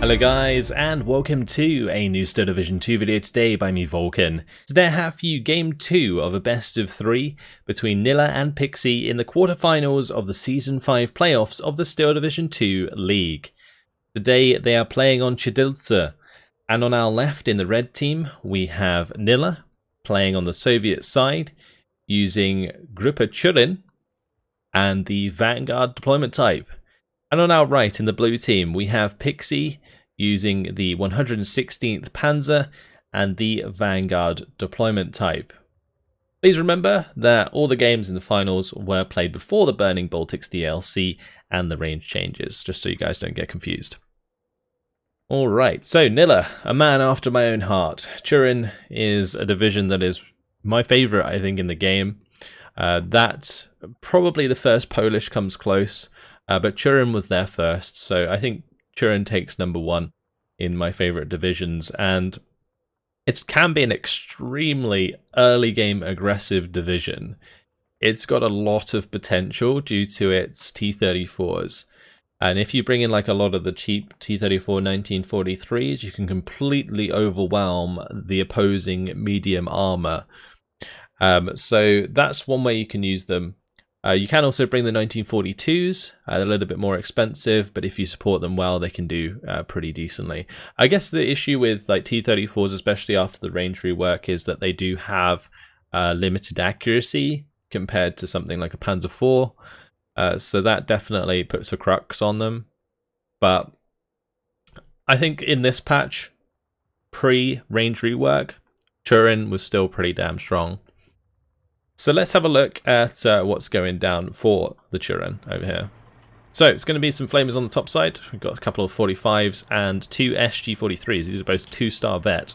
Hello guys, and welcome to a new Steel Division 2 video today by me, Vulcan. Today I have for you game 2 of a best of 3 between Nilla and Pixy in the quarterfinals of the Season 5 playoffs of the Steel Division 2 League. Today they are playing on Siedlce, and on our left in the red team we have Nilla playing on the Soviet side using Gruppa Tyurin and the Vanguard deployment type. And on our right in the blue team we have Pixy using the 116th Panzer and the Vanguard deployment type. Please remember that all the games in the finals were played before the Burning Baltics DLC and the range changes, just so you guys don't get confused. Alright, so Nilla, a man after my own heart. Tyurin is a division that is my favourite, I think, in the game. That probably the first Polish comes close, but Tyurin was there first, so I think Tyurin takes number 1 in my favourite divisions, and it can be an extremely early game aggressive division. It's got a lot of potential due to its T-34s, and if you bring in like a lot of the cheap T-34 1943s, you can completely overwhelm the opposing medium armour. So that's one way you can use them. You can also bring the 1942s, they're a little bit more expensive, but if you support them well, they can do pretty decently. I guess the issue with like T-34s, especially after the range rework, is that they do have limited accuracy compared to something like a Panzer IV, so that definitely puts a crux on them. But I think in this patch, pre-range rework, Tyurin was still pretty damn strong. So let's have a look at what's going down for the Tyurin over here. So it's going to be some flamers on the top side. We've got a couple of 45s and 2 SG-43s. These are both 2-star vet.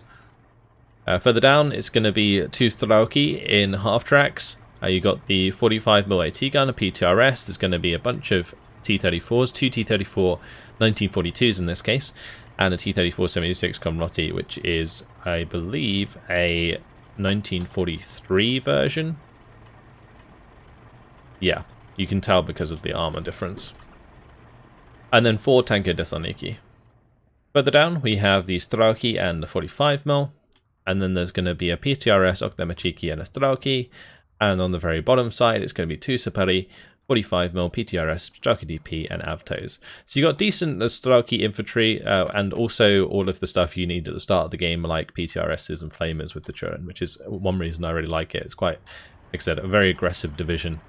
Further down, it's going to be 2 Siedlce in half tracks. You got the 45mm AT gun, a PTRS. There's going to be a bunch of T-34s, 2 T-34 1942s in this case, and a T-34 76 Komrotti, which is, I believe, a 1943 version. Yeah, you can tell because of the armor difference. And then 4 Tanker Desarniki. Further down, we have the Siedlce and the 45mm. And then there's going to be a PTRS, Oknemachiki, and a Siedlce. And on the very bottom side, it's going to be 2 Saperi, 45mm, PTRS, Siedlce DP, and Avtos. So you got decent Siedlce infantry, and also all of the stuff you need at the start of the game, like PTRSs and flamers with the Tyurin, which is one reason I really like it. It's quite, like I said, a very aggressive division.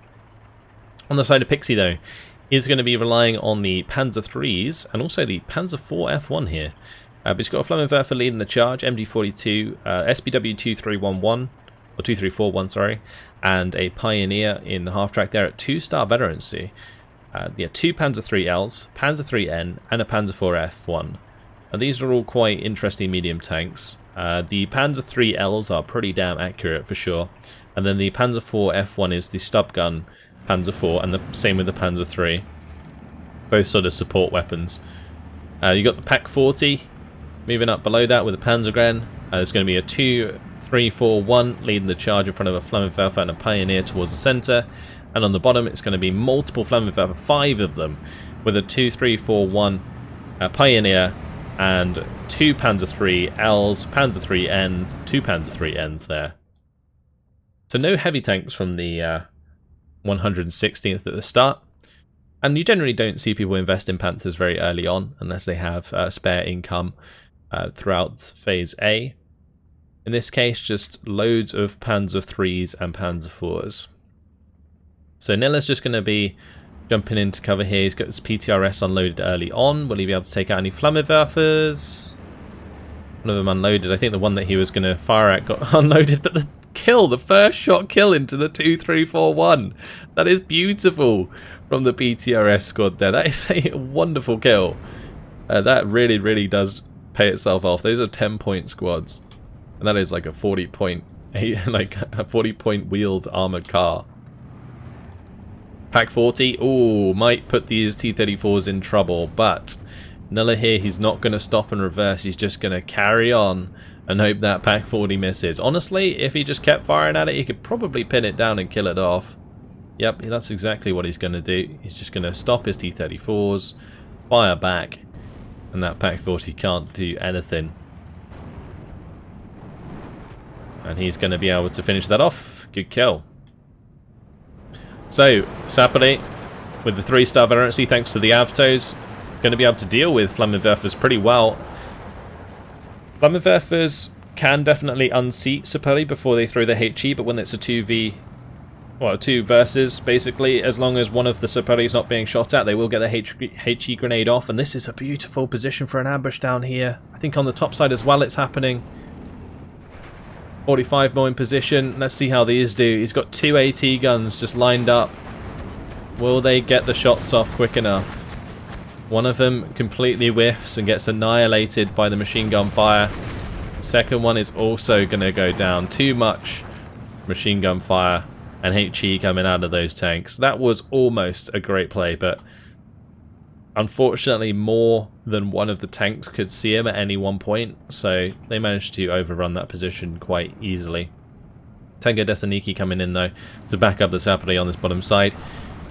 On the side of Pixy, though, is going to be relying on the Panzer IIIs and also the Panzer IV F1 here. But he's got a Flammenwerfer leading the charge, MG42, SBW 2311, or 2341, sorry, and a Pioneer in the half track there at 2-star veterancy. Yeah, 2 Panzer IIILs, Panzer IIIN, and a Panzer IV F1. And these are all quite interesting medium tanks. The Panzer IIILs are pretty damn accurate for sure, and then the Panzer IV F1 is the stub gun Panzer IV, and the same with the Panzer III. Both sort of support weapons. You got the Pak 40 moving up below that with a Panzergren. There's going to be a 2-3-4-1 leading the charge in front of a Flammenwerfer and a Pioneer towards the centre. And on the bottom, it's going to be multiple Flammenwerfer, 5 of them, with a 2-3-4-1 Pioneer and 2 Panzer IIILs, Panzer IIIN, 2 Panzer IIINs there. So no heavy tanks from the 116th at the start, and you generally don't see people invest in Panthers very early on unless they have spare income throughout phase A. In this case, just loads of Panzer IIIs and Panzer IVs. So Nilla's just going to be jumping into cover here. He's got his PTRS unloaded early on. Will he be able to take out any Flammenwerfers? One of them unloaded. I think the one that he was going to fire at got unloaded, but the kill, the first shot kill into the 2-3-4-1. That is beautiful from the PTRS squad there. That is a wonderful kill. That really, really does pay itself off. Those are 10-point squads. And that is like a 40-point, like a 40-point wheeled armored car. Pak 40, ooh, might put these T-34s in trouble, but Nilla here, he's not going to stop and reverse. He's just going to carry on and hope that Pak 40 misses. Honestly, if he just kept firing at it, he could probably pin it down and kill it off. Yep, that's exactly what he's going to do. He's just going to stop his T-34s, fire back, And that Pak 40 can't do anything. And he's going to be able to finish that off. Good kill. So, Sapere, with the 3-star veterancy thanks to the Avtos, going to be able to deal with Flammenwerfers pretty well. Flammenwerfers can definitely unseat Sapere before they throw the HE, but when it's a 2 versus, basically, as long as one of the Sapere is not being shot at, they will get the HE grenade off. And this is a beautiful position for an ambush down here. I think on the top side as well it's happening. 45 more in position. Let's see how these do. He's got 2 AT guns just lined up. Will they get the shots off quick enough? One of them completely whiffs and gets annihilated by the machine gun fire. The second one is also going to go down. Too much machine gun fire and HE coming out of those tanks. That was almost a great play, but unfortunately more than one of the tanks could see him at any one point, so they managed to overrun that position quite easily. TankoHDGaming coming in though to back up the Sapere on this bottom side.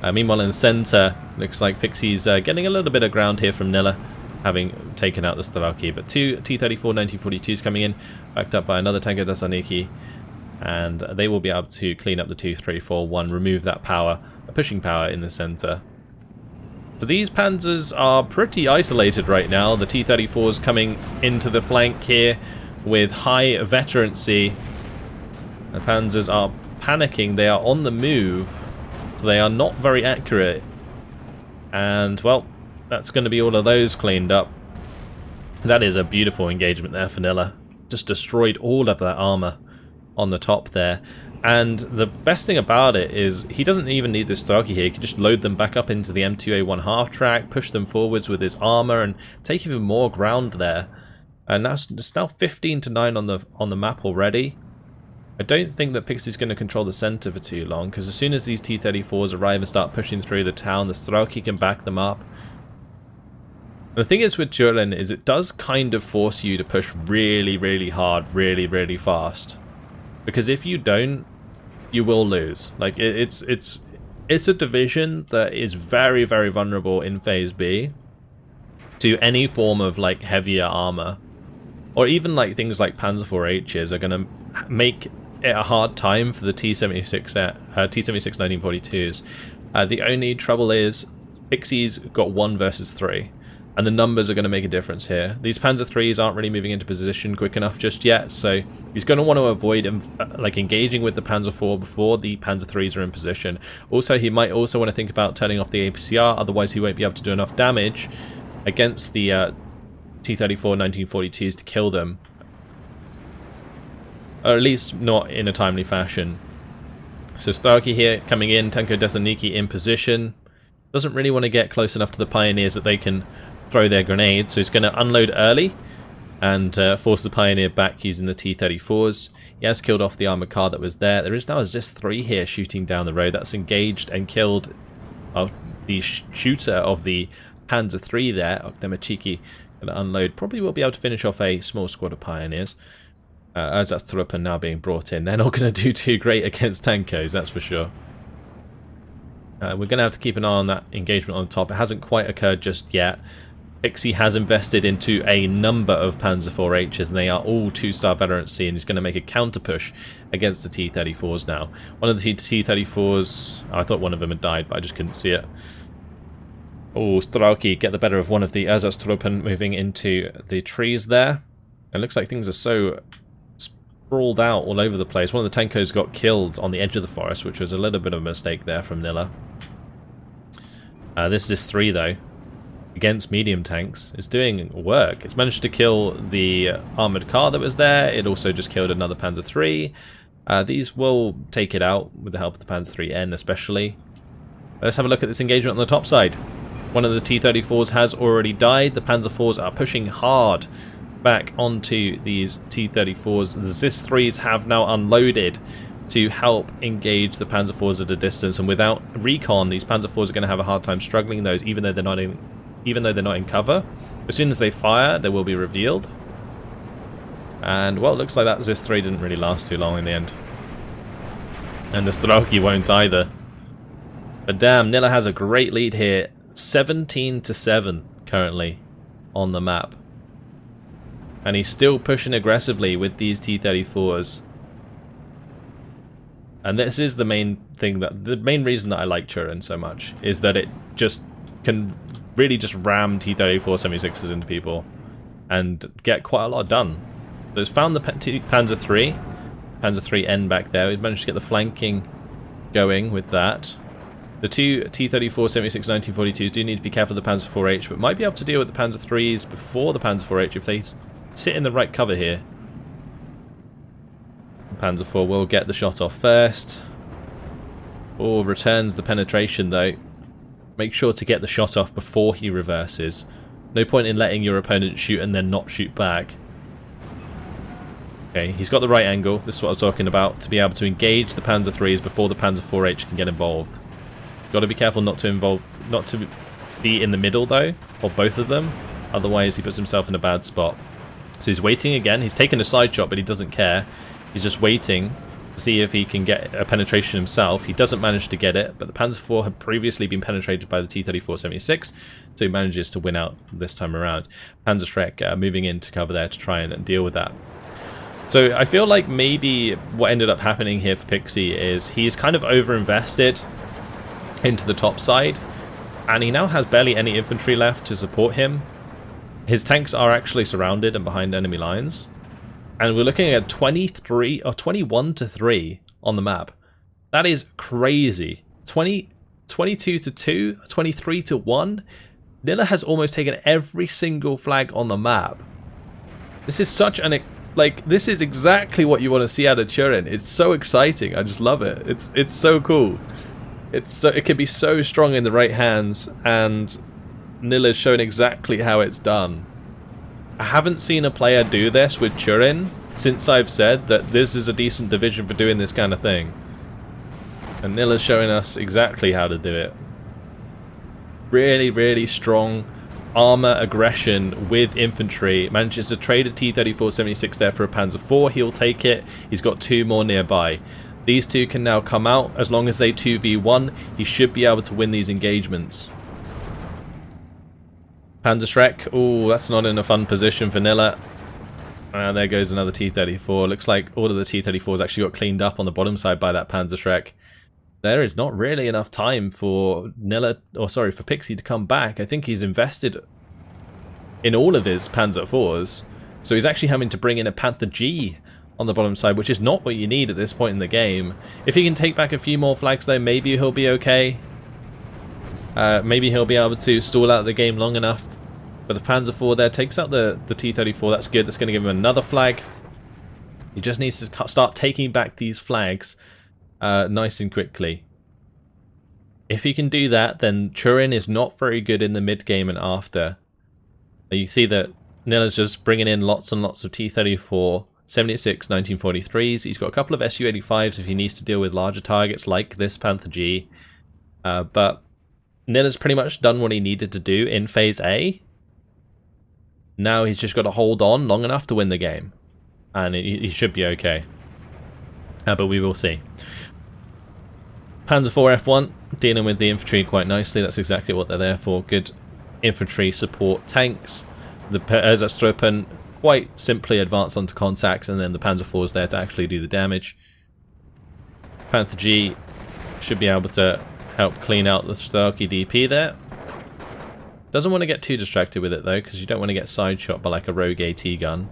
Meanwhile in the centre, looks like Pixy's getting a little bit of ground here from Nilla, having taken out the Strelki, but 2 T-34 1942s coming in, backed up by another TankoHDGaming, and they will be able to clean up the 2-3-4-1, remove that power, a pushing power in the centre. So these Panzers are pretty isolated right now. The T-34s coming into the flank here with high veterancy. The Panzers are panicking. They are on the move, so they are not very accurate. And, well, that's going to be all of those cleaned up. That is a beautiful engagement there for Nilla. Just destroyed all of that armour on the top there. And the best thing about it is he doesn't even need this Strelki here. He can just load them back up into the M2A1 half-track, push them forwards with his armor, and take even more ground there. And that's it's now 15-9 on the map already. I don't think that Pixie's going to control the center for too long, because as soon as these T-34s arrive and start pushing through the town, the Strelki can back them up. The thing is with Tyurin is it does kind of force you to push really, really hard, really, really fast. Because if you don't, you will lose. Like it's a division that is very, very vulnerable in Phase B to any form of like heavier armor, or even like things like Panzer 4Hs are going to make it a hard time for the T-76 1942s. The only trouble is Pixie's got 1 versus 3. And the numbers are going to make a difference here. These Panzer 3s aren't really moving into position quick enough just yet, so he's going to want to avoid like engaging with the Panzer 4 before the Panzer 3s are in position. Also, he might also want to think about turning off the APCR, otherwise he won't be able to do enough damage against the T-34 1942s to kill them. Or at least not in a timely fashion. So Strelki here coming in, TankoHDGaming in position. Doesn't really want to get close enough to the Pioneers that they can throw their grenades, so he's going to unload early and force the Pioneer back using the T-34s. He has killed off the armored car that was there. There is now a ZIS-3 here shooting down the road. That's engaged and killed the shooter of the Panzer 3 there. Ogdemachiki going to unload. Probably will be able to finish off a small squad of Pioneers. As that's Gruppa now being brought in. They're not going to do too great against Tankos, that's for sure. We're going to have to keep an eye on that engagement on top. It hasn't quite occurred just yet. Pixy has invested into a number of Panzer 4Hs, and they are all 2-star veterancy, and he's going to make a counter push against the T-34s now. One of the T-34s, I thought one of them had died, but I just couldn't see it. Oh, Strelki get the better of one of the Ersatztruppen moving into the trees there. It looks like things are so sprawled out all over the place. One of the Tankos got killed on the edge of the forest, which was a little bit of a mistake there from Nilla. This is 3 though, against medium tanks, is doing work. It's managed to kill the armoured car that was there. It also just killed another Panzer 3. These will take it out with the help of the Panzer 3N especially. Let's have a look at this engagement on the top side. One of the T-34s has already died. The Panzer 4s are pushing hard back onto these T-34s. The ZIS-3s have now unloaded to help engage the Panzer 4s at a distance, and without recon, these Panzer 4s are going to have a hard time struggling those, even though they're not in cover. As soon as they fire, they will be revealed. And well, it looks like that ZIS-3 didn't really last too long in the end, and the Strelki won't either. But damn, Nilla has a great lead here, 17-7 currently. on the map. And he's still pushing aggressively with these T-34s. And this is the main thing, the main reason that I like Tyurin so much, is that it just can really just ram T-34 76s into people and get quite a lot done. So it's found the Panzer 3, Panzer 3N back there. We've managed to get the flanking going with that. The two T-34 76 1942s do need to be careful of the Panzer 4H, but might be able to deal with the Panzer 3s before the Panzer 4H if they sit in the right cover here. Panzer 4 will get the shot off first. Or returns the penetration though. Make sure to get the shot off before he reverses. No point in letting your opponent shoot and then not shoot back. Okay, he's got the right angle. This is what I was talking about. To be able to engage the Panzer 3s before the Panzer 4H can get involved. Got to be careful not to be in the middle though, or both of them. Otherwise he puts himself in a bad spot. So he's waiting again. He's taken a side shot, but he doesn't care. He's just waiting to see if he can get a penetration himself. He doesn't manage to get it, but the Panzer IV had previously been penetrated by the T-34 76, so he manages to win out this time around. Panzer moving in to cover there to try and deal with that. So I feel like maybe what ended up happening here for Pixy is he's kind of overinvested into the top side, and he now has barely any infantry left to support him. His tanks are actually surrounded and behind enemy lines. And we're looking at 23 or 21 to 3 on the map. That is crazy. 22 to 2, 23 to 1. Nilla has almost taken every single flag on the map. This is such an this is exactly what you want to see out of Tyurin. It's so exciting. I just love it. It's so cool. It can be so strong in the right hands, and Nilla's shown exactly how it's done. I haven't seen a player do this with Tyurin since I've said that this is a decent division for doing this kind of thing. And Nilla's showing us exactly how to do it. Really, really strong armor aggression with infantry. Manages to trade a T-34 76 there for a Panzer IV. He'll take it. He's got 2 more nearby. These 2 can now come out. As long as they 2v1, he should be able to win these engagements. Panzer, oh, that's not in a fun position for Nilla. There goes another T-34. Looks like all of the T-34s actually got cleaned up on the bottom side by that Panzer. There is not really enough time for for Pixy to come back. I think he's invested in all of his Panzer IVs. So he's actually having to bring in a Panther G on the bottom side, which is not what you need at this point in the game. If he can take back a few more flags though, maybe he'll be okay. Maybe he'll be able to stall out the game long enough. But the Panzer IV there takes out the T-34. That's good. That's going to give him another flag. He just needs to start taking back these flags nice and quickly. If he can do that, then Tyurin is not very good in the mid-game and after. You see that Nilla's just bringing in lots and lots of T-34, 76, 1943s. He's got a couple of Su-85s if he needs to deal with larger targets like this Panther G. But Nilla's pretty much done what he needed to do in Phase A. Now he's just got to hold on long enough to win the game. And he should be okay. But we will see. Panzer IV F1, dealing with the infantry quite nicely. That's exactly what they're there for. Good infantry support tanks. The Panzerstruppen quite simply advance onto contact, and then the Panzer IV is there to actually do the damage. Panther G should be able to help clean out the Siedlce DP there. Doesn't want to get too distracted with it though, because you don't want to get side shot by like a rogue AT gun.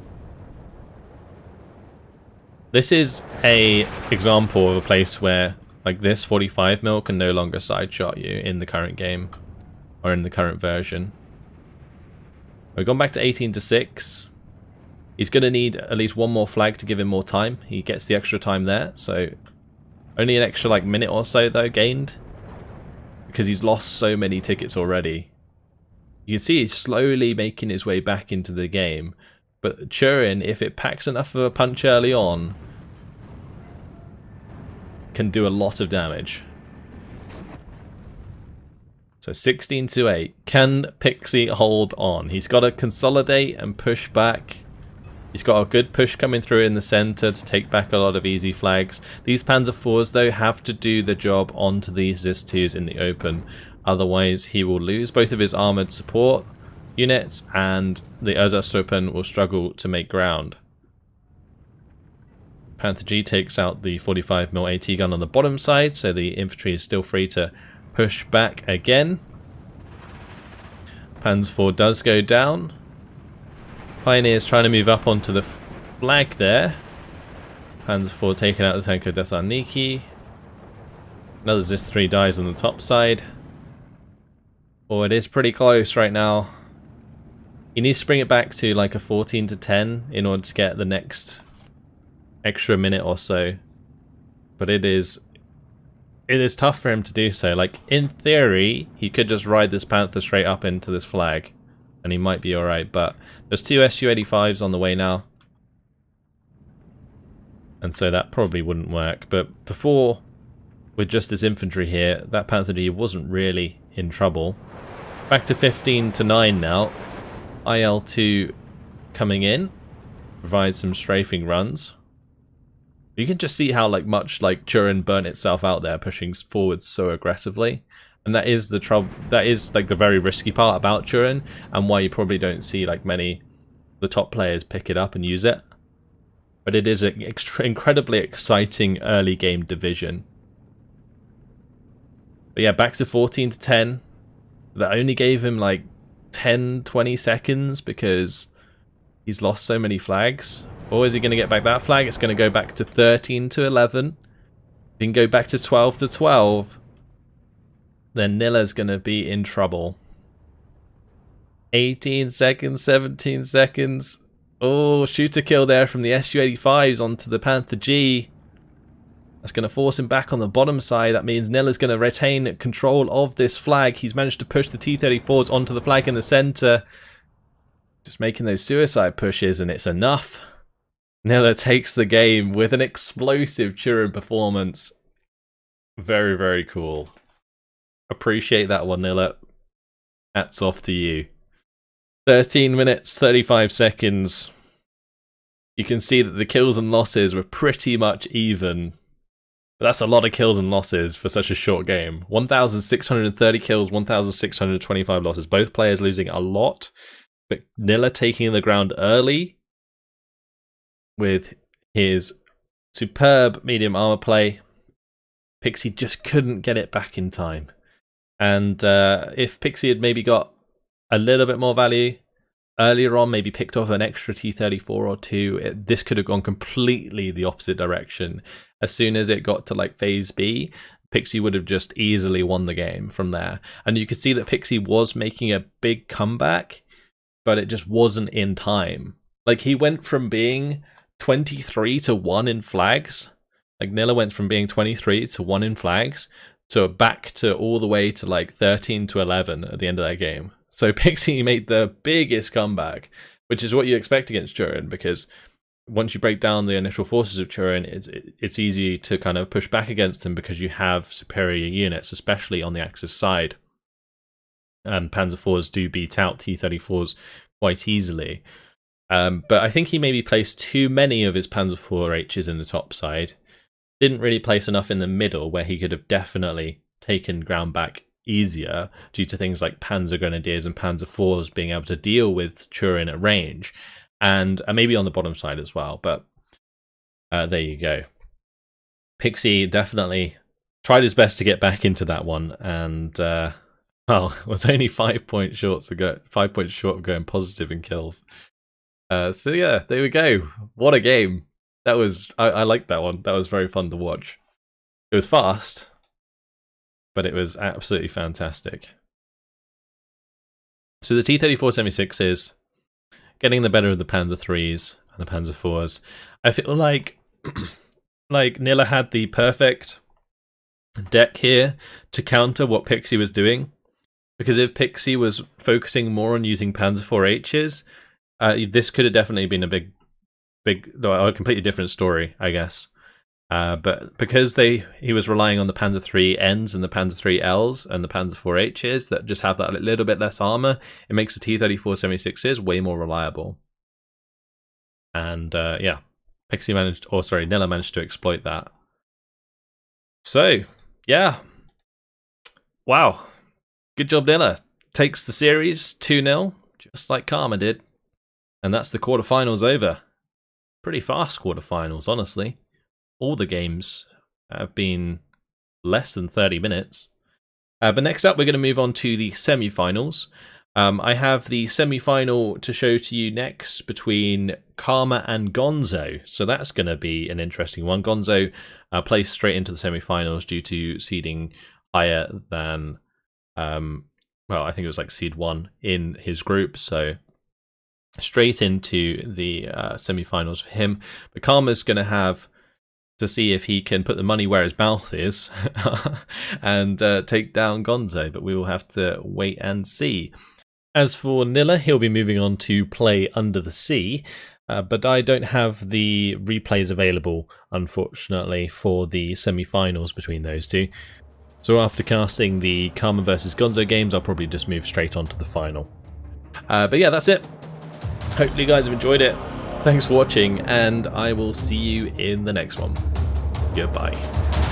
This is a example of a place where like this 45mm can no longer side shot you in the current game or in the current version. We've gone back to 18 to 6. He's going to need at least one more flag to give him more time. He gets the extra time there, so only an extra like minute or so though gained, because he's lost so many tickets already. You can see he's slowly making his way back into the game, but Tyurin, if it packs enough of a punch early on, can do a lot of damage. So 16 to 8. Can Pixy hold on? He's got to consolidate and push back. He's got a good push coming through in the center to take back a lot of easy flags. These Panzer IVs though have to do the job onto these ZIS-2s in the open. Otherwise he will lose both of his armored support units, and the Ersatztruppen will struggle to make ground. Panther G takes out the 45mm AT gun on the bottom side, so the infantry is still free to push back again. Panzer IV does go down. Pioneers trying to move up onto the flag there. Panzer IV taking out the Tanko Thessaloniki. Another Zis 3 dies on the top side. Oh, it is pretty close right now. He needs to bring it back to like a 14 to 10 in order to get the next extra minute or so. But it is tough for him to do so. Like, in theory, he could just ride this Panther straight up into this flag and he might be alright, but there's 2 Su-85s on the way now. And so that probably wouldn't work. But before, with just this infantry here, that Panther D wasn't really in trouble. Back to 15 to 9 now. IL-2 coming in, provides some strafing runs. You can just see how much Tyurin burnt itself out there, pushing forward so aggressively, and that is the trouble. That is the very risky part about Tyurin, and why you probably don't see many of the top players pick it up and use it. But it is an incredibly exciting early game division. But yeah, back to 14 to 10. That only gave him 10-20 seconds because he's lost so many flags. Or is he going to get back that flag? It's going to go back to 13 to 11. If he can go back to 12 to 12, then Nilla's going to be in trouble. 18 seconds, 17 seconds. Oh, shooter kill there from the Su-85s onto the Panther G. That's going to force him back on the bottom side. That means Nilla's going to retain control of this flag. He's managed to push the T-34s onto the flag in the center. Just making those suicide pushes, and it's enough. Nilla takes the game with an explosive Tyurin performance. Very, very cool. Appreciate that one, Nilla. Hats off to you. 13 minutes, 35 seconds. You can see that the kills and losses were pretty much even. But that's a lot of kills and losses for such a short game. 1,630 kills, 1,625 losses. Both players losing a lot. But Nilla taking the ground early with his superb medium armor play. Pixy just couldn't get it back in time. And if Pixy had maybe got a little bit more value earlier on, maybe picked off an extra T-34 or two, this could have gone completely the opposite direction. As soon as it got to phase B, Pixy would have just easily won the game from there. And you could see that Pixy was making a big comeback, but it just wasn't in time. He went from being 23 to 1 in flags. Nilla went from being 23 to 1 in flags to back to all the way to 13 to 11 at the end of that game. So Pixy made the biggest comeback, which is what you expect against Tyurin, because once you break down the initial forces of Tyurin, it's easy to kind of push back against him because you have superior units, especially on the Axis side. And Panzer IVs do beat out T-34s quite easily. But I think he maybe placed too many of his Panzer IVHs in the top side. Didn't really place enough in the middle, where he could have definitely taken ground back easier due to things like Panzer Grenadiers and Panzer IVs being able to deal with Tyurin at range. And maybe on the bottom side as well. But there you go. Pixy definitely tried his best to get back into that one. And was only 5 points short of going positive in kills. So yeah, there we go. What a game. That was, I liked that one. That was very fun to watch. It was fast, but it was absolutely fantastic. So the T-34-76s getting the better of the Panzer IIIs and the Panzer IVs. I feel like Nilla had the perfect deck here to counter what Pixy was doing. Because if Pixy was focusing more on using Panzer IVHs, this could have definitely been a a completely different story, I guess. But because he was relying on the Panzer IIINs and the Panzer IIILs and the Panzer IVHs that just have that little bit less armor, it makes the T-34-76s way more reliable. And yeah, Nilla managed to exploit that. So yeah, wow, good job, Nilla. Takes the series 2-0 just like Karma did. And that's the quarterfinals over. Pretty fast quarterfinals, honestly. All the games have been less than 30 minutes. But next up, we're going to move on to the semi-finals. I have the semi-final to show to you next between Karma and Gonzo. So that's going to be an interesting one. Gonzo placed straight into the semi-finals due to seeding higher than, well, I think it was like seed 1 in his group. So straight into the semi-finals for him. But Karma's going to have to see if he can put the money where his mouth is and take down Gonzo, but we will have to wait and see. As for Nilla, he'll be moving on to play Under the Sea, but I don't have the replays available, unfortunately, for the semi-finals between those two. So after casting the Karma versus Gonzo games, I'll probably just move straight on to the final. But yeah, that's it. Hopefully you guys have enjoyed it. Thanks for watching, and I will see you in the next one. Goodbye.